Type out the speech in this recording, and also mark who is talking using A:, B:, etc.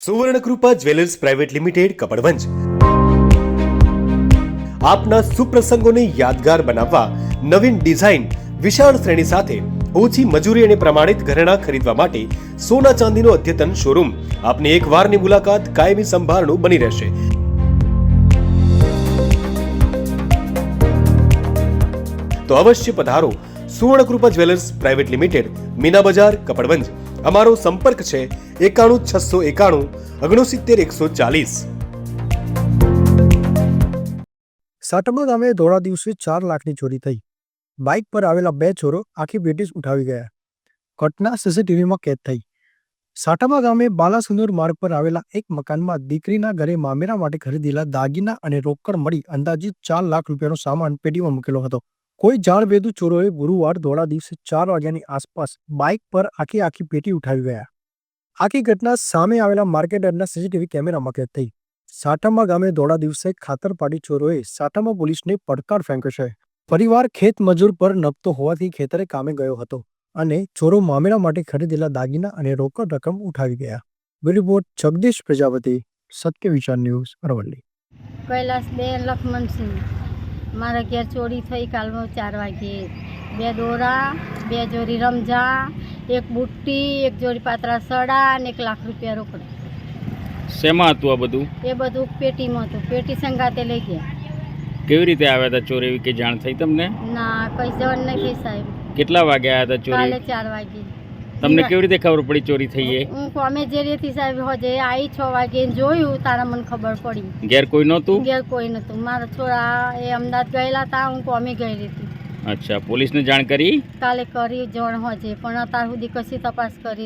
A: Suvarnakrupa jewellers private limited Kapadvanj આપના સુપ્રસંગોને યાદગાર બનાવવા નવીન ડિઝાઇન વિશાળ શ્રેણી સાથે ઓછી મજૂરી અને પ્રમાણિત ઘરેણાં ખરીદવા માટે સોના ચાંદીનો અદ્યતન શોરૂમ આપની એક વારની મુલાકાત કાયમી સંભાળનું બની રહેશે। તો અવશ્ય પધારો Suvarnakrupa jewellers private limited, Meena બજાર, કપડવંજ। અમારો સંપર્ક છે 91 691 69 140।
B: સાટમા ગામે ધોળા દિવસે 4 લાખની ચોરી થઈ। બાઇક પર આવેલા 2 ચોરો આખી પેટીસ ઉઠાવી ગયા। ઘટના સીસીટીવીમાં કેદ થઈ। સાટમા ગામે બાલાસુનુર માર્ગ પર આવેલા એક મકાનમાં દીકરીના ઘરે મામેરા માટે ખરીદેલા દાગીના અને રોકડ મળી અંદાજિત 4 લાખ રૂપિયાનો સામાન પેટીમાં મૂકેલો હતો। કોઈ જાણભેદુ ચોરોએ ગુરુવાર ધોળા દિવસે 4 વાગ્યાની આસપાસ બાઇક પર આખી પેટી ઉઠાવી ગયા। આખી ઘટના સામે આવેલા માર્કેટયાર્ડના સીસીટીવી કેમેરામાં કેદ થઈ। સાટમા ગામે ધોળા દિવસે ખાતરપાટી ચોરોએ સાટમા પોલીસને પડકાર ફેંક્યો છે। પરિવાર ખેત મજૂર પર નપતો હોવાથી ખેતરે કામે ગયો હતો અને ચોરો મામેરા માટે ખરીદેલા દાગીના અને રોકડ રકમ ઉઠાવી ગયા। રિપોર્ટ જગદીશ પ્રજાપતિ, સત્ય વિચાર ન્યૂઝ, અરવલ્લી।
C: કૈલાસ બે લખમણસિંહ, મારા ઘેર ચોરી થઈ કાલમાં 4 વાગ્યે। 2 દોરા, 2 જોડી રમઝા, 1 બુટ્ટી, 1 જોડી પાતળા સડા અને 1 લાખ રૂપિયા રોકડ।
D: શેમાં હતું આ બધું?
C: એ બધું પેટીમાં હતું। પેટી સંગાતે લઈ ગયા।
D: કેવી રીતે આવ્યા હતા ચોર, એવી કઈ જાણ થઈ તમને?
C: ના, કઈ જણ નહીં થઈ સાહેબ।
D: કેટલા વાગે આવ્યા હતા ચોરી?
C: કાલે 4 વાગ્યે।
D: તમને કેવી રીતે ખબર પડી ચોરી થઈ એ?
C: હું કોમે જેરીથી સાહેબ હોજે આવી 6 વાગ્યે જોયું, તારા મને ખબર પડી।
D: ઘેર કોઈ નહોતું?
C: ઘેર કોઈ નહોતું। મારા છોરા એ અમદાવાદ ગયેલા હતા, હું કોમે ગયેલી હતી।
D: અચ્છા, પોલીસને જાણ કરી?
C: કાલે કરી જણ હોજે, પણ અત્યાર સુધી કશી તપાસ કરી